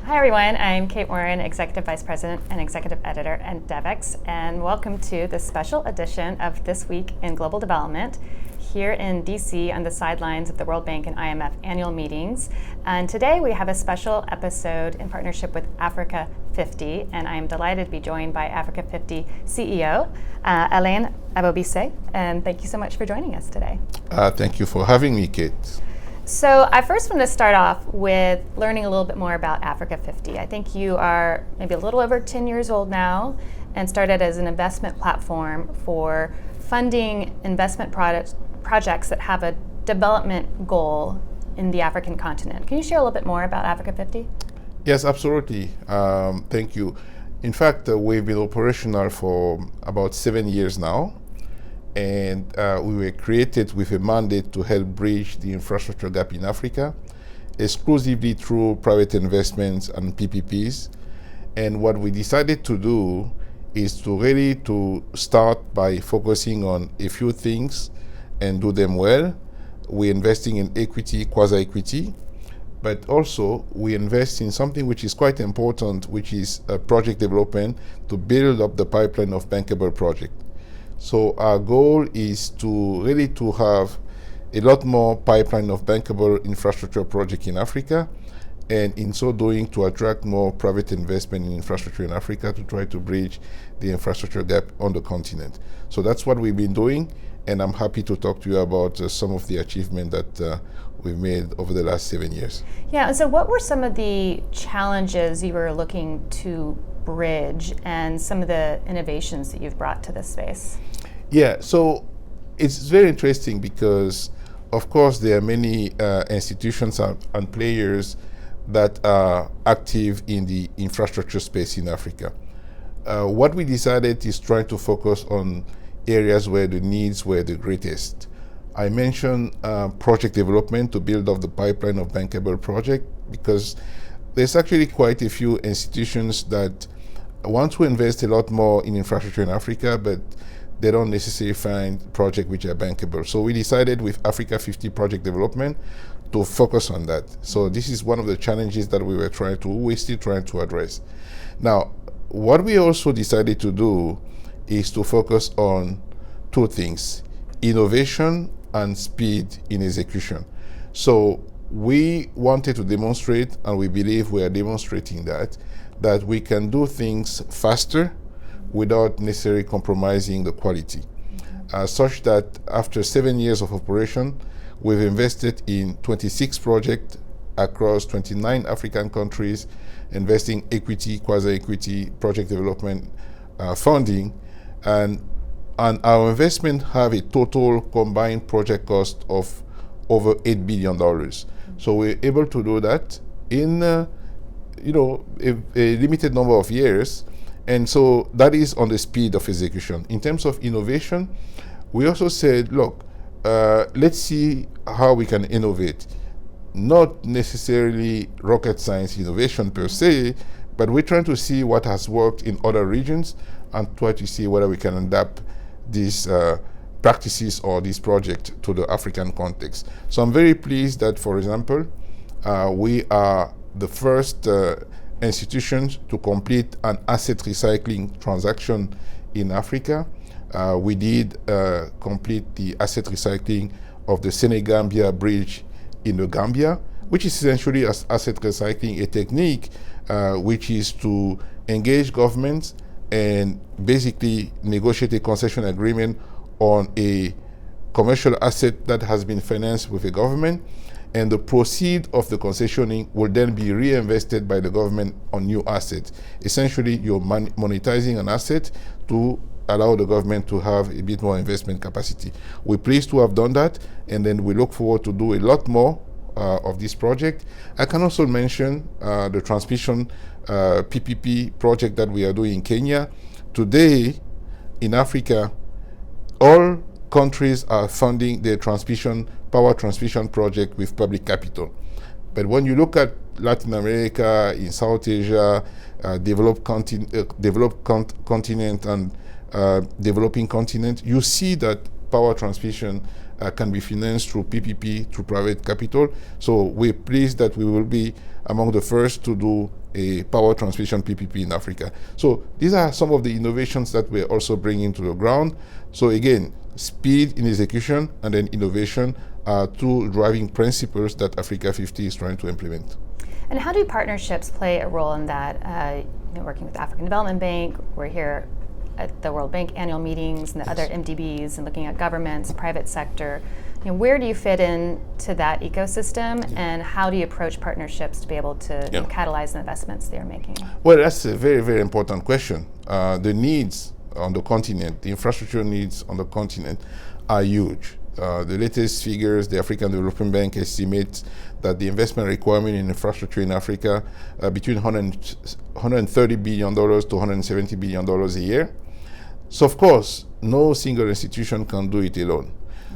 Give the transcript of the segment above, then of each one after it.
Hi everyone, I'm Kate Warren, Executive Vice President and Executive Editor at Devex, and welcome to this special edition of This Week in Global Development here in D.C. on the sidelines of the World Bank and IMF annual meetings. And today we have a special episode in partnership with Africa50, and I am delighted to be joined by Africa50 CEO, Alain Ebobissé, and thank you so much for joining us today. Thank you for having me, Kate. So I first want to start off with learning a little bit more about Africa50. I think you are maybe a little over 10 years old now and started as an investment platform for funding investment projects that have a development goal in the African continent. Can you share a little bit more about Africa50? Yes, absolutely. Thank you. In fact, we've been operational for about 7 years now. And we were created with a mandate to help bridge the infrastructure gap in Africa, exclusively through private investments and PPPs. And what we decided to do is to start by focusing on a few things and do them well. We're investing in equity, quasi-equity, but also we invest in something which is quite important, which is project development to build up the pipeline of bankable projects. So our goal is to have a lot more pipeline of bankable infrastructure projects in Africa, and in so doing to attract more private investment in infrastructure in Africa to try to bridge the infrastructure gap on the continent. So that's what we've been doing, and I'm happy to talk to you about some of the achievements that we've made over the last 7 years. Yeah, and so what were some of the challenges you were looking to bridge and some of the innovations that you've brought to this space? Yeah, so it's very interesting because, of course, there are many institutions and players that are active in the infrastructure space in Africa. What we decided is trying to focus on areas where the needs were the greatest. I mentioned project development to build up the pipeline of bankable projects because there's actually quite a few institutions that want to invest a lot more in infrastructure in Africa, but they don't necessarily find projects which are bankable. So we decided with Africa50 project development to focus on that. So this is one of the challenges that we're still trying to address. Now, what we also decided to do is to focus on two things: innovation and speed in execution. So we wanted to demonstrate, and we believe we are demonstrating that we can do things faster without necessarily compromising the quality. Such that after 7 years of operation, we've invested in 26 projects across 29 African countries, investing equity, quasi-equity, project development funding, and our investment have a total combined project cost of over $8 billion. So we're able to do that in a limited number of years, and so that is on the speed of execution. In terms of innovation, we also said, look, let's see how we can innovate. Not necessarily rocket science innovation per se, but we're trying to see what has worked in other regions and try to see whether we can adapt these practices or this project to the African context. So I'm very pleased that, for example, we are the first institutions to complete an asset recycling transaction in Africa. We did complete the asset recycling of the Senegambia Bridge in the Gambia, which is essentially asset recycling, a technique which is to engage governments and basically negotiate a concession agreement on a commercial asset that has been financed with a government, and the proceeds of the concessioning will then be reinvested by the government on new assets. Essentially, you're monetizing an asset to allow the government to have a bit more investment capacity. We're pleased to have done that, and then we look forward to do a lot more of this project. I can also mention the transmission PPP project that we are doing in Kenya. Today, in Africa, all countries are funding their power transmission project with public capital. But when you look at Latin America, in South Asia, developed continent and developing continent, you see that power transmission can be financed through PPP, through private capital. So we're pleased that we will be among the first to do a power transmission PPP in Africa. So these are some of the innovations that we're also bringing to the ground. So again, speed in execution and then innovation are two driving principles that Africa50 is trying to implement. And how do partnerships play a role in that? Working with the African Development Bank, we're here at the World Bank annual meetings and the other MDBs and looking at governments, private sector. Where do you fit into that ecosystem, and how do you approach partnerships to be able to catalyze the investments they're making? Well, that's a very, very important question. The needs on the continent, the infrastructure needs on the continent are huge. The latest figures, the African Development Bank estimates that the investment requirement in infrastructure in Africa between $130 billion to $170 billion a year. So of course, no single institution can do it alone.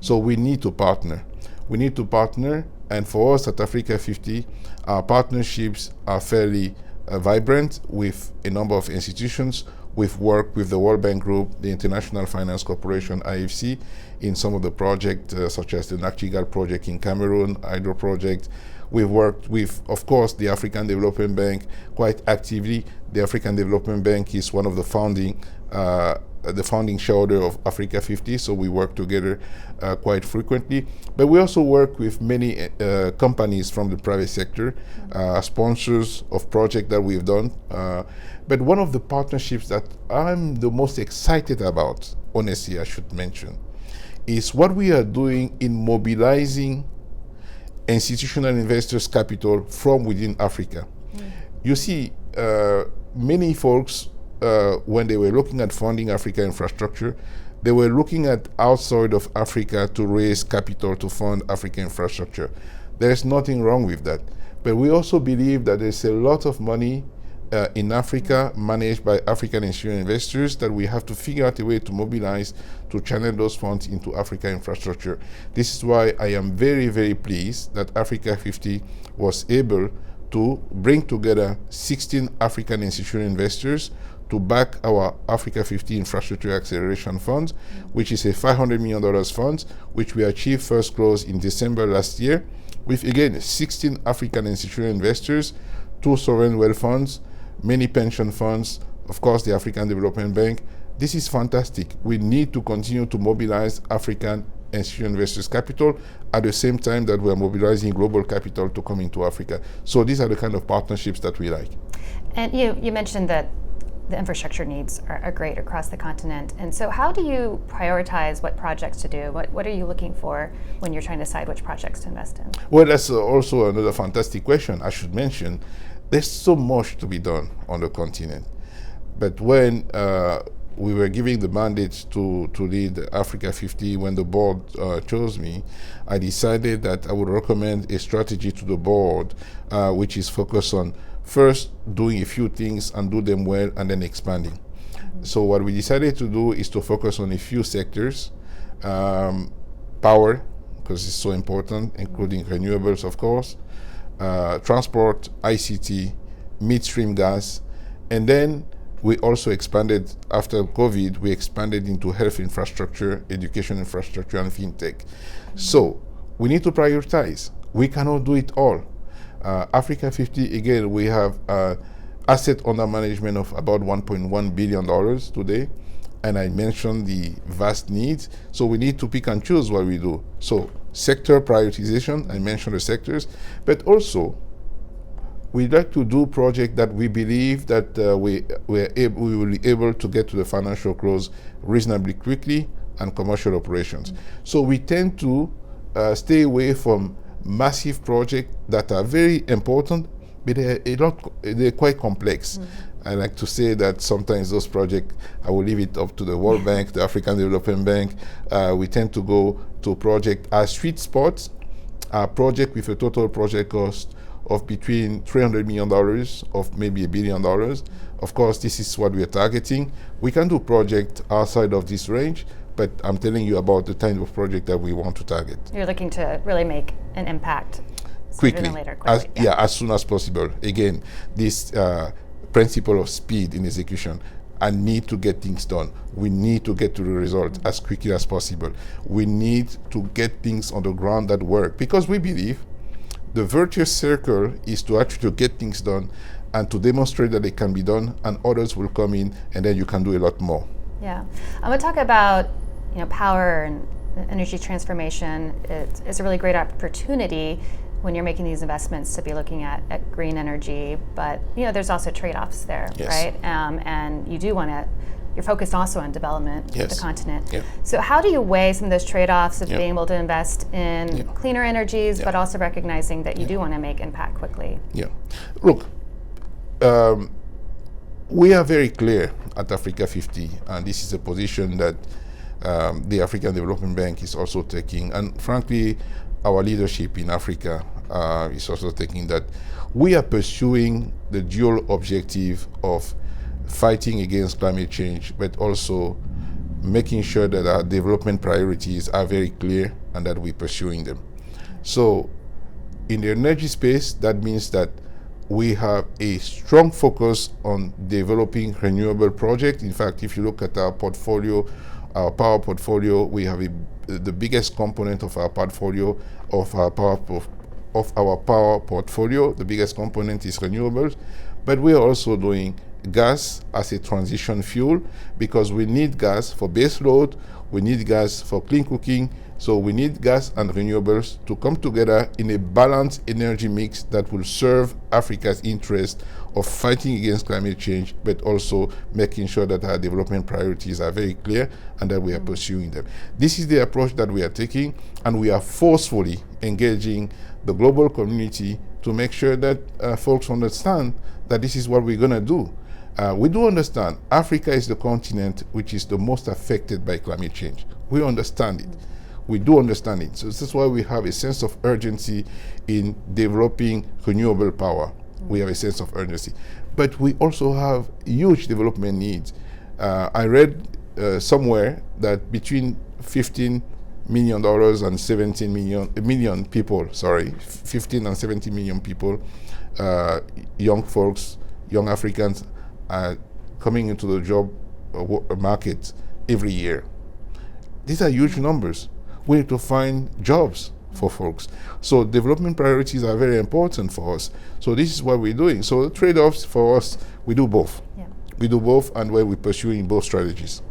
So we need to partner. We need to partner, and for us at Africa50, our partnerships are fairly vibrant with a number of institutions. We've worked with the World Bank Group, the International Finance Corporation, IFC, in some of the projects such as the Nachtigal project in Cameroon, Hydro project. We've worked with, of course, the African Development Bank quite actively. The African Development Bank is one of the founding shareholder of Africa50, so we work together quite frequently. But we also work with many companies from the private sector, sponsors of projects that we've done. But one of the partnerships that I'm the most excited about, honestly, I should mention, is what we are doing in mobilizing institutional investors' capital from within Africa. You see, many folks, when they were looking at funding Africa infrastructure, they were looking at outside of Africa to raise capital to fund African infrastructure. There's nothing wrong with that. But we also believe that there's a lot of money in Africa managed by African institutional investors that we have to figure out a way to mobilize to channel those funds into Africa infrastructure. This is why I am very, very pleased that Africa50 was able to bring together 16 African institutional investors to back our Africa50 Infrastructure Acceleration Fund, which is a $500 million fund, which we achieved first close in December last year, with again 16 African institutional investors, 2 sovereign wealth funds, many pension funds, of course the African Development Bank. This is fantastic. We need to continue to mobilize African institutional investors' capital at the same time that we're mobilizing global capital to come into Africa. So these are the kind of partnerships that we like. And you mentioned that the infrastructure needs are great across the continent. And so how do you prioritize what projects to do? What are you looking for when you're trying to decide which projects to invest in? Well, that's also another fantastic question. I should mention, there's so much to be done on the continent. But when we were giving the mandate to lead Africa50, when the board chose me, I decided that I would recommend a strategy to the board which is focused on first doing a few things and do them well and then expanding. So what we decided to do is to focus on a few sectors, power, because it's so important, including renewables, of course, transport, ICT, midstream gas, and then we also expanded, after COVID, we expanded into health infrastructure, education infrastructure, and fintech. So we need to prioritize. We cannot do it all. Africa50, again, we have asset under management of about $1.1 billion today, and I mentioned the vast needs, so we need to pick and choose what we do. So sector prioritization, I mentioned the sectors, but also we'd like to do projects that we believe that we will be able to get to the financial close reasonably quickly and commercial operations. So we tend to stay away from massive projects that are very important, but they're quite complex. I like to say that sometimes those projects, I will leave it up to the World Bank, the African Development Bank. We tend to go to projects as sweet spots, a project with a total project cost of between $300 million of maybe $1 billion. Of course, this is what we're targeting. We can do projects outside of this range, but I'm telling you about the kind of project that we want to target. You're looking to really make an impact quickly, later, as soon as possible. Again, this principle of speed in execution. and need to get things done. We need to get to the result as quickly as possible. We need to get things on the ground that work, because we believe the virtuous circle is to actually get things done and to demonstrate that it can be done, and others will come in, and then you can do a lot more. Yeah, I'm going to talk about power and energy transformation. It's a really great opportunity when you're making these investments to be looking at green energy, but there's also trade-offs there, yes. Right? And you do want to. You're focused also on development yes. of the continent. Yeah. So how do you weigh some of those trade-offs of yeah. being able to invest in yeah. cleaner energies, yeah. but also recognizing that you yeah. do want to make impact quickly? Yeah. Look, we are very clear at Africa50, and this is a position that the African Development Bank is also taking, and frankly, our leadership in Africa is also taking, that we are pursuing the dual objective of fighting against climate change, but also making sure that our development priorities are very clear and that we're pursuing them. So in the energy space, that means that we have a strong focus on developing renewable projects. In fact, if you look at our portfolio, our power portfolio, we have the biggest component of our portfolio, of our power portfolio, the biggest component is renewables, but we are also doing gas as a transition fuel, because we need gas for base load, we need gas for clean cooking, so we need gas and renewables to come together in a balanced energy mix that will serve Africa's interest of fighting against climate change, but also making sure that our development priorities are very clear and that we are pursuing them. This is the approach that we are taking, and we are forcefully engaging the global community to make sure that folks understand that this is what we're going to do. We do understand Africa is the continent which is the most affected by climate change. We understand it. We do understand it. So this is why we have a sense of urgency in developing renewable power. We have a sense of urgency. But we also have huge development needs. I read somewhere that between $15 million and 17 million people, 15 and 17 million people, young folks, young Africans, are coming into the job market every year. These are huge numbers. We need to find jobs for folks. So development priorities are very important for us. So this is what we're doing. So the trade-offs for us, we do both. Yeah. We do both, and we're pursuing both strategies.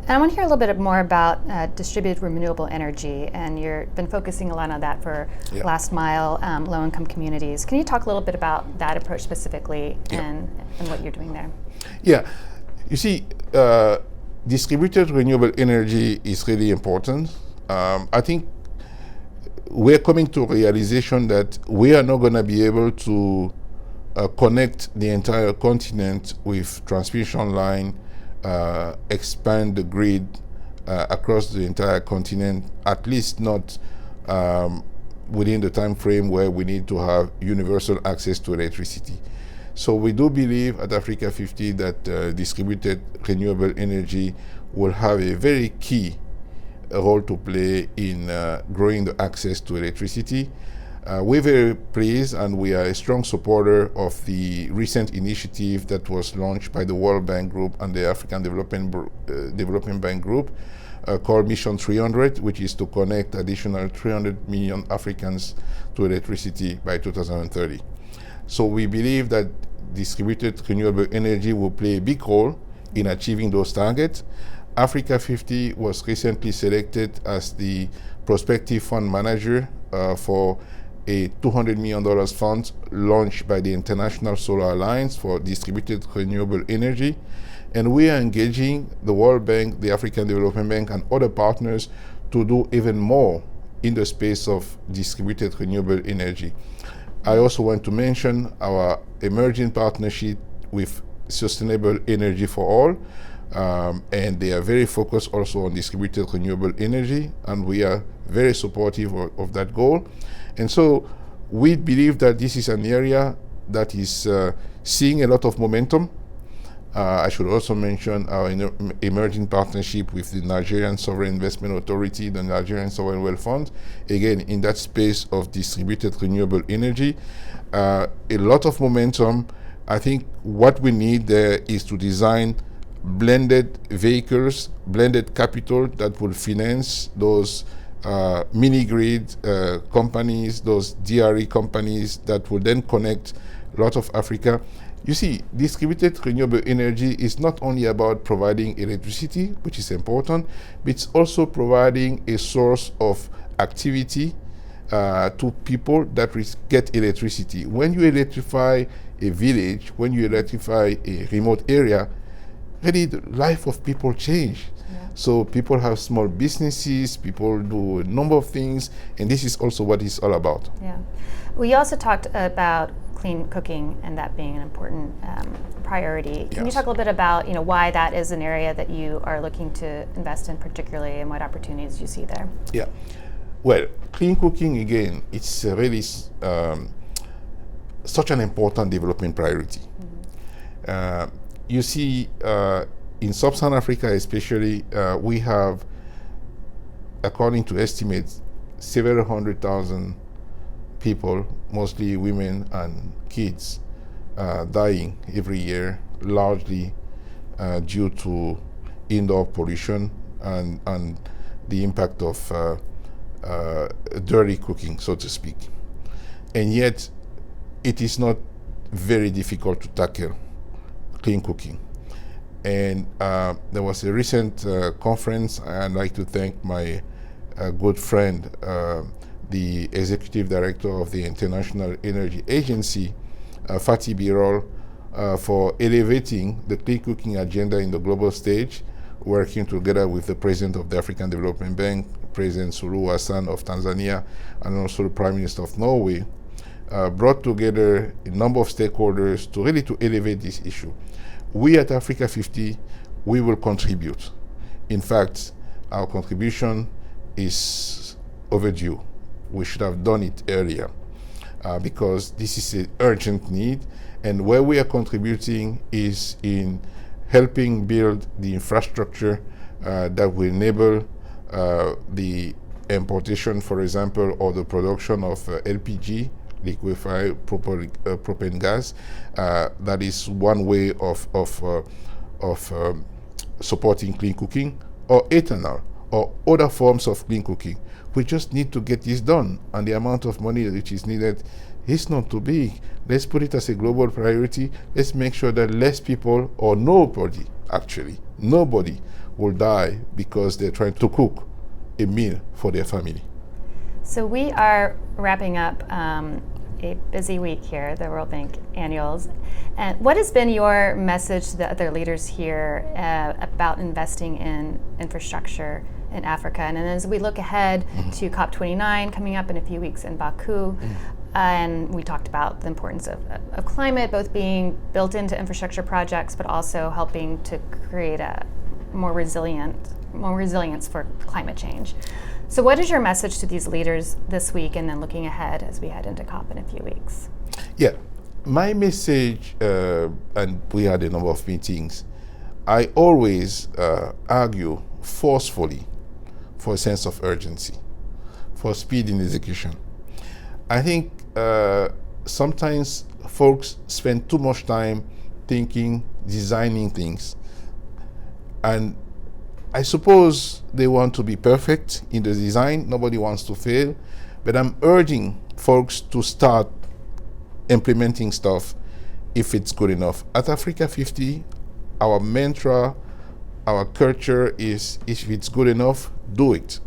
And I want to hear a little bit more about distributed renewable energy, and you've been focusing a lot on that for last mile, low-income communities. Can you talk a little bit about that approach specifically and what you're doing there? Yeah, you see, distributed renewable energy is really important. I think we're coming to a realization that we are not going to be able to connect the entire continent with transmission line, expand the grid across the entire continent, at least not within the time frame where we need to have universal access to electricity. So we do believe at Africa50 that distributed renewable energy will have a very key role to play in growing the access to electricity. We're very pleased, and we are a strong supporter of the recent initiative that was launched by the World Bank Group and the African Development Bank Group called Mission 300, which is to connect additional 300 million Africans to electricity by 2030. So we believe that distributed renewable energy will play a big role in achieving those targets. Africa50 was recently selected as the prospective fund manager for a $200 million fund launched by the International Solar Alliance for distributed renewable energy. And we are engaging the World Bank, the African Development Bank, and other partners to do even more in the space of distributed renewable energy. I also want to mention our emerging partnership with Sustainable Energy for All. And they are very focused also on distributed renewable energy, and we are very supportive of that goal. And so we believe that this is an area that is seeing a lot of momentum. I should also mention our emerging partnership with the Nigerian Sovereign Investment Authority, the Nigerian Sovereign Wealth Fund, again in that space of distributed renewable energy. A lot of momentum. I think what we need there is to design blended vehicles, blended capital that will finance those mini-grid companies, those DRE companies that will then connect a lot of Africa. You see, distributed renewable energy is not only about providing electricity, which is important, but it's also providing a source of activity to people that get electricity. When you electrify a village, when you electrify a remote area, really the life of people change. Yeah. So people have small businesses, people do a number of things, and this is also what it's all about. Yeah. We also talked about clean cooking and that being an important priority. Can you talk a little bit about why that is an area that you are looking to invest in particularly, and what opportunities you see there? Yeah. Well, clean cooking, again, it's really such an important development priority. Mm-hmm. You see, in sub-Saharan Africa especially, we have, according to estimates, several 100,000 people, mostly women and kids, dying every year, largely due to indoor pollution and the impact of dirty cooking, so to speak. And yet, it is not very difficult to tackle clean cooking. And there was a recent conference, and I'd like to thank my good friend, the executive director of the International Energy Agency, Fatih Birol, for elevating the clean cooking agenda in the global stage, working together with the president of the African Development Bank, President Suluhu Hassan of Tanzania, and also the Prime Minister of Norway, brought together a number of stakeholders to really elevate this issue. We at Africa50, we will contribute. In fact, our contribution is overdue. We should have done it earlier because this is an urgent need, and where we are contributing is in helping build the infrastructure that will enable the importation, for example, or the production of LPG, liquefied propane gas. That is one way of supporting clean cooking, or ethanol, or other forms of clean cooking. We just need to get this done, and the amount of money which is needed is not too big. Let's put it as a global priority. Let's make sure that less people, or nobody, will die because they're trying to cook a meal for their family. So we are wrapping up a busy week here, the World Bank annuals. And what has been your message to the other leaders here about investing in infrastructure in Africa? And then as we look ahead to COP29 coming up in a few weeks in Baku, and we talked about the importance of climate, both being built into infrastructure projects, but also helping to create a more resilience for climate change. So what is your message to these leaders this week, and then looking ahead as we head into COP in a few weeks? Yeah, my message, and we had a number of meetings, I always argue forcefully for a sense of urgency, for speed in execution. I think sometimes folks spend too much time thinking, designing things, and I suppose they want to be perfect in the design. Nobody wants to fail, but I'm urging folks to start implementing stuff if it's good enough. At Africa50, our mantra, our culture is, if it's good enough, do it.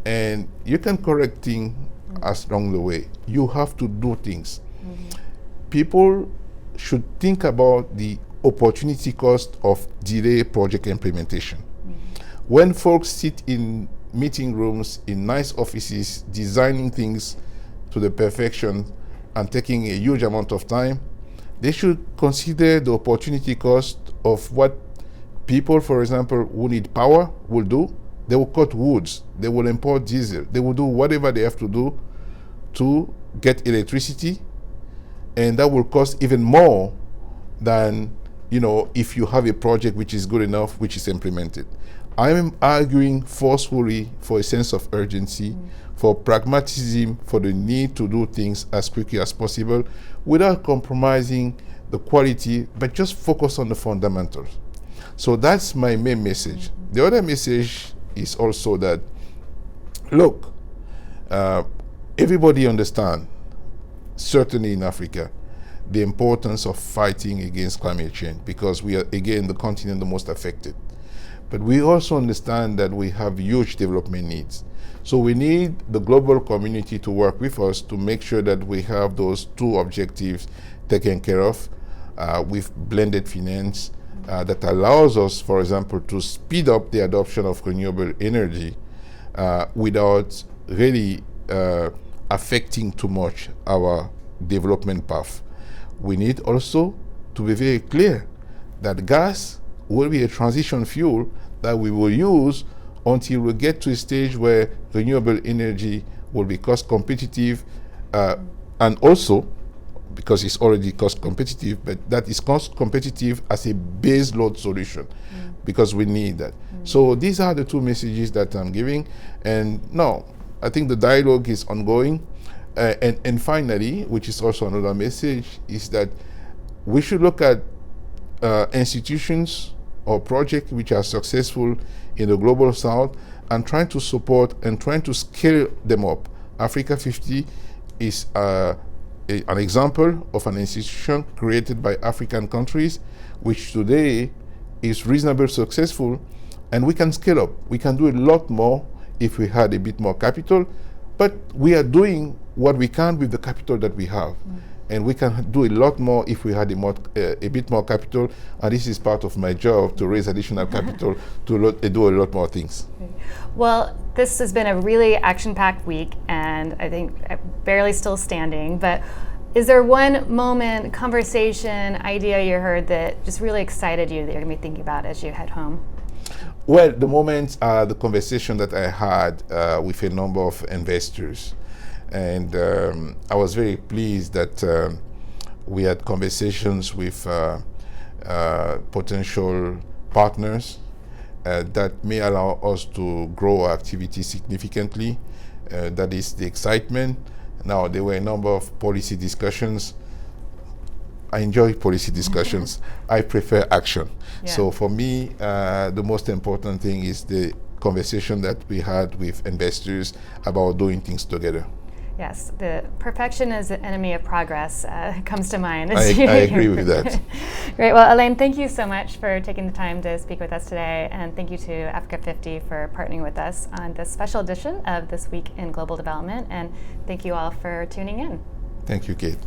And you can correct things along the way. You have to do things. People should think about the opportunity cost of delay project implementation. When folks sit in meeting rooms, in nice offices, designing things to the perfection and taking a huge amount of time, they should consider the opportunity cost of what people, for example, who need power will do. They will cut woods, they will import diesel, they will do whatever they have to do to get electricity, and that will cost even more than, if you have a project which is good enough, which is implemented. I am arguing forcefully for a sense of urgency, for pragmatism, for the need to do things as quickly as possible without compromising the quality, but just focus on the fundamentals. So that's my main message. The other message is also that, look, everybody understands, certainly in Africa, the importance of fighting against climate change, because we are, again, the continent the most affected. But we also understand that we have huge development needs. So we need the global community to work with us to make sure that we have those two objectives taken care of with blended finance that allows us, for example, to speed up the adoption of renewable energy without really affecting too much our development path. We need also to be very clear that gas will be a transition fuel that we will use until we get to a stage where renewable energy will be cost competitive, and also, because it's already cost competitive, but that is cost competitive as a base load solution, because we need that. So these are the two messages that I'm giving. And no, I think the dialogue is ongoing. And finally, which is also another message, is that we should look at institutions or projects which are successful in the global south and trying to support and trying to scale them up. Africa50 is an example of an institution created by African countries, which today is reasonably successful, and we can scale up. We can do a lot more if we had a bit more capital, but we are doing what we can with the capital that we have. And we can do a lot more if we had a bit more capital, and this is part of my job, to raise additional capital to do a lot more things. Well, this has been a really action-packed week, and I think barely still standing, but is there one moment, conversation, idea you heard that just really excited you that you're going to be thinking about as you head home? Well, the moments are the conversation that I had with a number of investors. And I was very pleased that we had conversations with potential partners that may allow us to grow our activity significantly. That is the excitement. Now, there were a number of policy discussions. I enjoy policy discussions. I prefer action. Yeah. So for me, the most important thing is the conversation that we had with investors about doing things together. Yes, the perfection is the enemy of progress comes to mind. I agree with that. Great. Well, Alain, thank you so much for taking the time to speak with us today, and thank you to Africa50 for partnering with us on this special edition of This Week in Global Development, and thank you all for tuning in. Thank you, Kate.